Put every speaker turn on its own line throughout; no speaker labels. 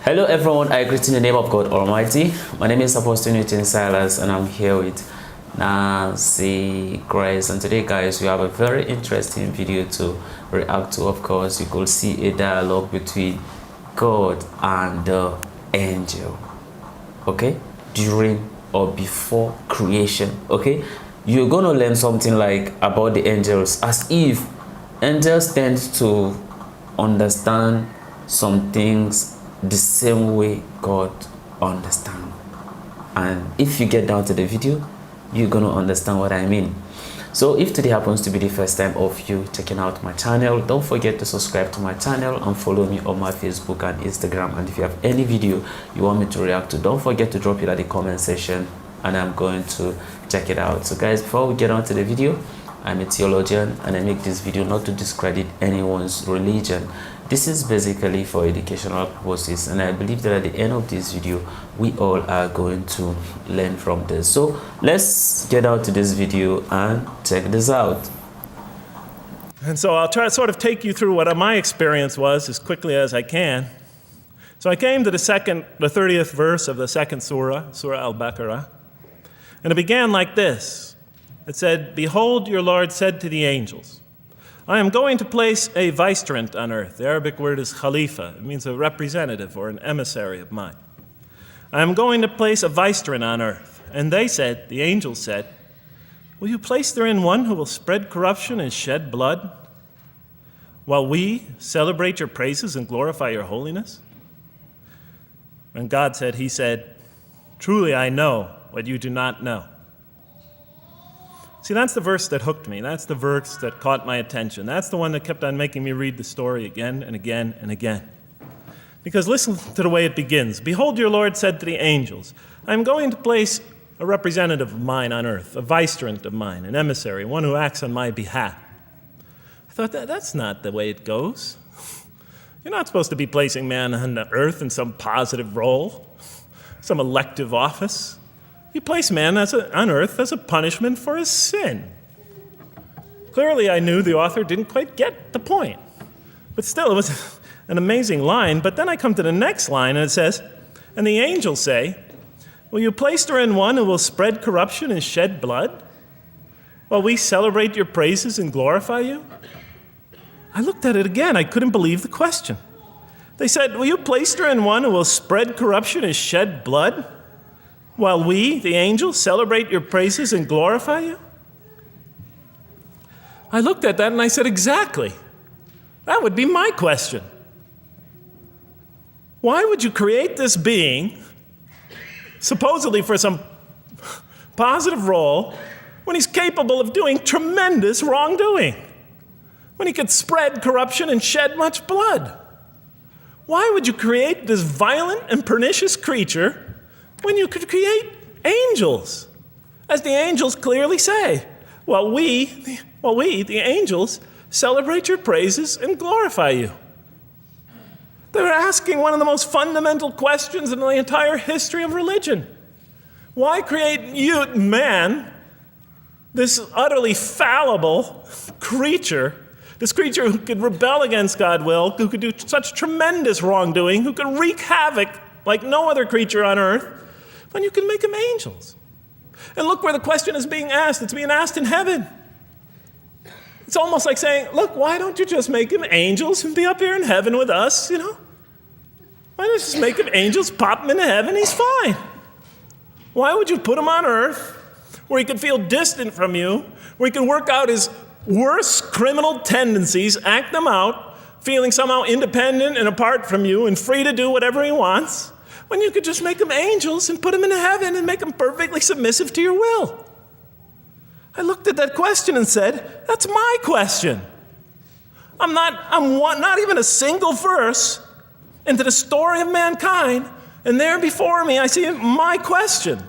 Hello everyone, I greet in the name of God Almighty. My name is Apostle Silas and I'm here with Nancy Grace, and today guys we have a very interesting video to react to. Of course you could see a dialogue between God and the angel, okay, during or before creation. Okay, you're gonna learn something like about the angels, as if angels tend to understand some things the same way God understands. And if you get down to the video, you're gonna understand what I mean. So if today happens to be the first time of you checking out my channel, don't forget to subscribe to my channel and follow me on my Facebook and Instagram. And if you have any video you want me to react to, don't forget to drop it at the comment section and I'm going to check it out. So guys, before we get on to the video, I'm a theologian and I make this video not to discredit anyone's religion. This is basically for educational purposes, and I believe that at the end of this video we all are going to learn from this. So let's get out to this video and check this out.
And so I'll try to sort of take you through what my experience was as quickly as I can. So I came to the 30th verse of the second surah, Surah Al-Baqarah, and it began like this. It said, "Behold, your Lord said to the angels, I am going to place a vicegerent on earth." The Arabic word is khalifa. It means a representative or an emissary of mine. "I am going to place a vicegerent on earth." And they said, the angels said, "Will you place therein one who will spread corruption and shed blood, while we celebrate your praises and glorify your holiness?" And God said, He said, "Truly I know what you do not know." See, that's the verse that hooked me. That's the verse that caught my attention. That's the one that kept on making me read the story again and again and again. Because listen to the way it begins. "Behold, your Lord said to the angels, I am going to place a representative of mine on earth, a vicegerent of mine, an emissary, one who acts on my behalf." I thought, that's not the way it goes. You're not supposed to be placing man on the earth in some positive role, some elective office. You place man on earth as a punishment for his sin. Clearly, I knew the author didn't quite get the point. But still, it was an amazing line. But then I come to the next line, and it says, "And the angels say, will you place therein one who will spread corruption and shed blood, while we celebrate your praises and glorify you?" I looked at it again. I couldn't believe the question. They said, "Will you place therein one who will spread corruption and shed blood, while we, the angels, celebrate your praises and glorify you?" I looked at that and I said, exactly. That would be my question. Why would you create this being, supposedly for some positive role, when he's capable of doing tremendous wrongdoing? When he could spread corruption and shed much blood? Why would you create this violent and pernicious creature when you could create angels? As the angels clearly say, while we, the angels, celebrate your praises and glorify you. They're asking one of the most fundamental questions in the entire history of religion. Why create you, man, this utterly fallible creature, this creature who could rebel against God's will, who could do such tremendous wrongdoing, who could wreak havoc like no other creature on earth, when you can make them angels? And look where the question is being asked. It's being asked in heaven. It's almost like saying, look, why don't you just make them angels and be up here in heaven with us, Why don't you just make them angels, pop them into heaven, he's fine. Why would you put him on earth where he could feel distant from you, where he can work out his worst criminal tendencies, act them out, feeling somehow independent and apart from you and free to do whatever he wants, when you could just make them angels and put them into heaven and make them perfectly submissive to your will? I looked at that question and said, that's my question. I'm not even a single verse into the story of mankind, and there before me I see my question.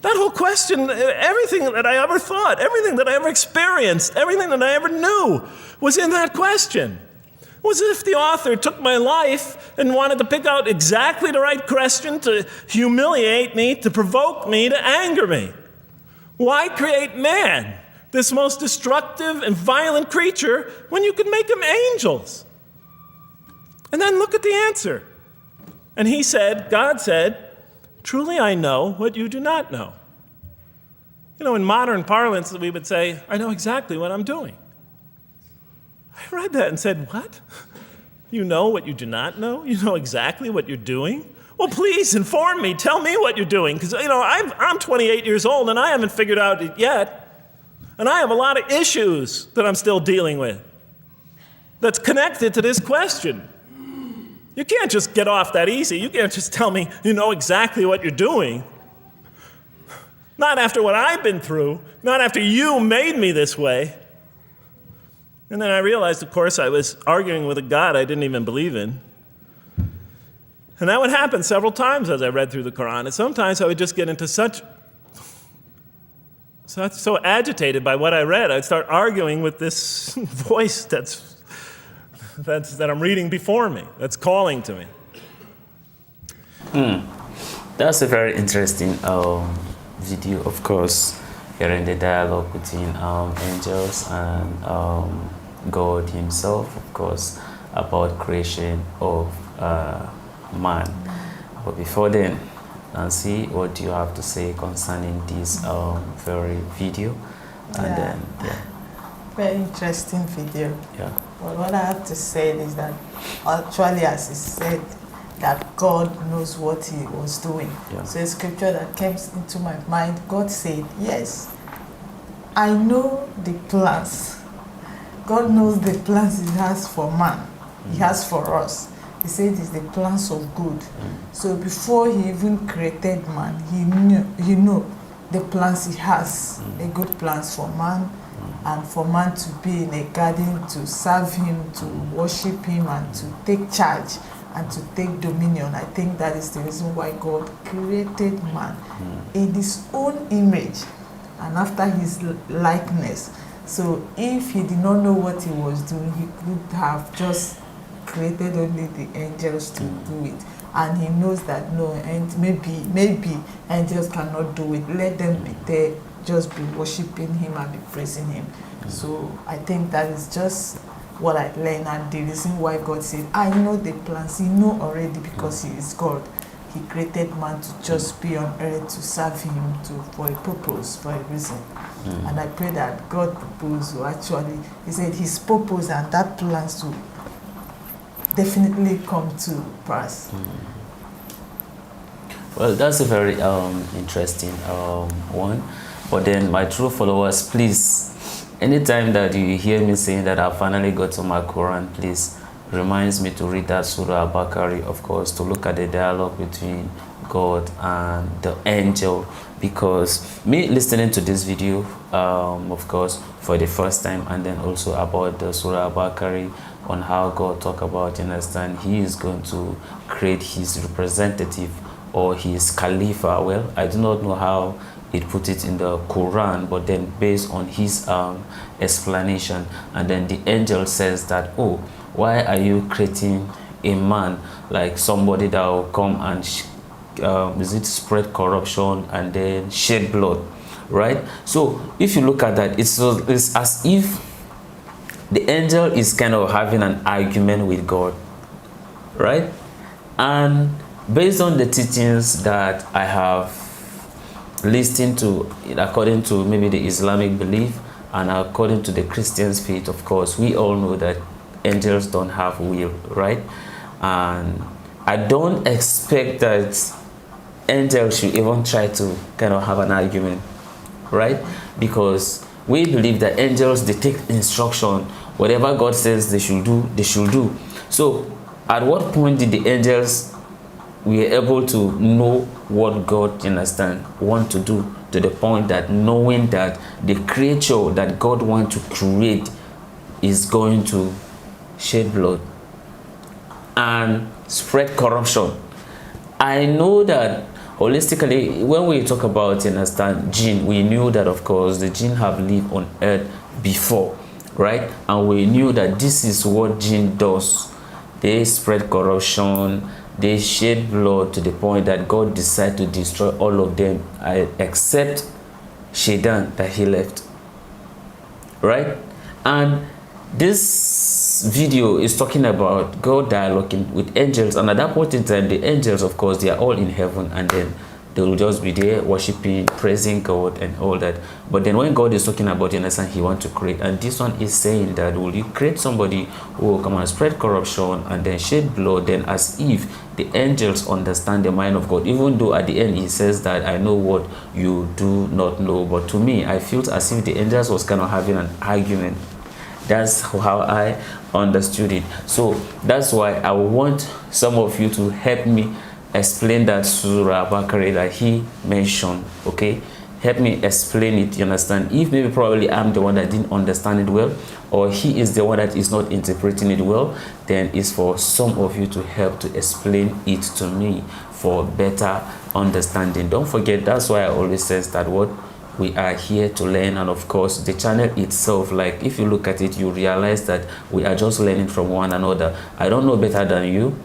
That whole question, everything that I ever thought, everything that I ever experienced, everything that I ever knew was in that question. It was as if the author took my life and wanted to pick out exactly the right question to humiliate me, to provoke me, to anger me. Why create man, this most destructive and violent creature, when you could make him angels? And then look at the answer. And he said, God said, truly I know what you do not know. You know, in modern parlance, we would say, I know exactly what I'm doing. I read that and said, what? You know what you do not know? You know exactly what you're doing? Well, please inform me. Tell me what you're doing. Because, you know, I'm 28 years old and I haven't figured out it yet. And I have a lot of issues that I'm still dealing with that's connected to this question. You can't just get off that easy. You can't just tell me you know exactly what you're doing. Not after what I've been through. Not after you made me this way. And then I realized, of course, I was arguing with a God I didn't even believe in. And that would happen several times as I read through the Quran. And sometimes I would just get into so agitated by what I read, I'd start arguing with this voice that I'm reading before me, that's calling to me.
That's a very interesting video, of course, hearing the dialogue between angels and God himself, of course, about creation of man. But before then, Nancy, what do you have to say concerning this very video? And then,
very interesting video.
Yeah.
But what I have to say is that actually, as he said, that God knows what he was doing.
Yeah.
So a scripture that came into my mind, God said, yes, I know the plans. God knows the plans he has for man, he has for us. He said it's the plans of good. So before he even created man, he knew the plans he has, the good plans for man, and for man to be in a garden, to serve him, to worship him, and to take charge and to take dominion. I think that is the reason why God created man in his own image and after his likeness. So if he did not know what he was doing, he could have just created only the angels to do it. And he knows that no, and maybe angels cannot do it. Let them be there, just be worshiping him and be praising him. So I think that is just what I learned, and the reason why God said, I know the plans. He know already because he is God. He created man to just be on earth to serve him for a purpose, for a reason. And I pray that God purpose will actually, he said his purpose and that plans to definitely come to pass.
Well, that's a very interesting one. But then, my true followers, please, anytime that you hear me saying that I finally got to my Quran, please reminds me to read that Surah Al-Baqarah, of course, to look at the dialogue between God and the angel. Because me listening to this video, of course, for the first time, and then also about the Surah Al-Baqarah, on how God talk about, you understand, he is going to create his representative or his Khalifa. Well, I do not know how it put it in the Quran, but then based on his explanation, and then the angel says that, oh, why are you creating a man like somebody that will come and spread corruption and then shed blood, right? So if you look at that, it's as if the angel is kind of having an argument with God, right? And based on the teachings that I have listened to, according to maybe the Islamic belief and according to the Christian faith, of course, we all know that angels don't have will, right? And I don't expect that angels should even try to kind of have an argument, right? Because we believe that angels, they take instruction. Whatever God says they should do, they should do. So at what point did the angels were able to know what God, you understand, want to do, to the point that knowing that the creature that God wants to create is going to shed blood and spread corruption? I know that holistically, when we talk about, you understand, jinn, we knew that, of course, the jinn have lived on earth before, right? And we knew that this is what jinn does. They spread corruption, they shed blood to the point that God decided to destroy all of them except Shaitan, that he left, right? And this this video is talking about God dialoguing with angels, and at that point in time, the angels, of course, they are all in heaven, and then they will just be there worshiping, praising God and all that. But then when God is talking about, you understand, he wants to create, and this one is saying that will you create somebody who will come and spread corruption and then shed blood, then as if the angels understand the mind of God, even though at the end he says that I know what you do not know. But to me, I feel as if the angels was kind of having an argument. That's how I understood it. So that's why I want some of you to help me explain that Surah Al-Baqarah that he mentioned. Okay, help me explain it, you understand? If maybe probably I'm the one that didn't understand it well, or he is the one that is not interpreting it well, then it's for some of you to help to explain it to me for better understanding. Don't forget, that's why I always says that what we are here to learn. And of course the channel itself, like if you look at it, you realize that we are just learning from one another. I don't know better than you,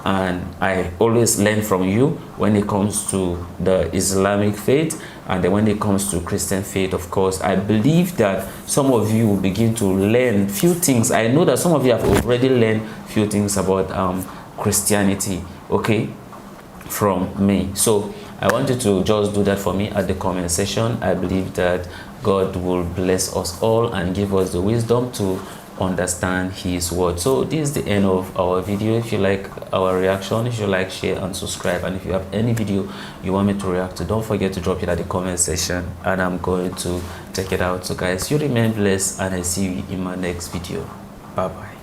and I always learn from you when it comes to the Islamic faith, and then when it comes to Christian faith. Of course, I believe that some of you will begin to learn few things. I know that some of you have already learned few things about Christianity, okay, from me. So I want you to just do that for me at the comment section. I believe that God will bless us all and give us the wisdom to understand his word. So this is the end of our video. If you like our reaction, if you like, share and subscribe, and if you have any video you want me to react to, don't forget to drop it at the comment section and I'm going to check it out. So guys, you remain blessed and I see you in my next video. Bye bye.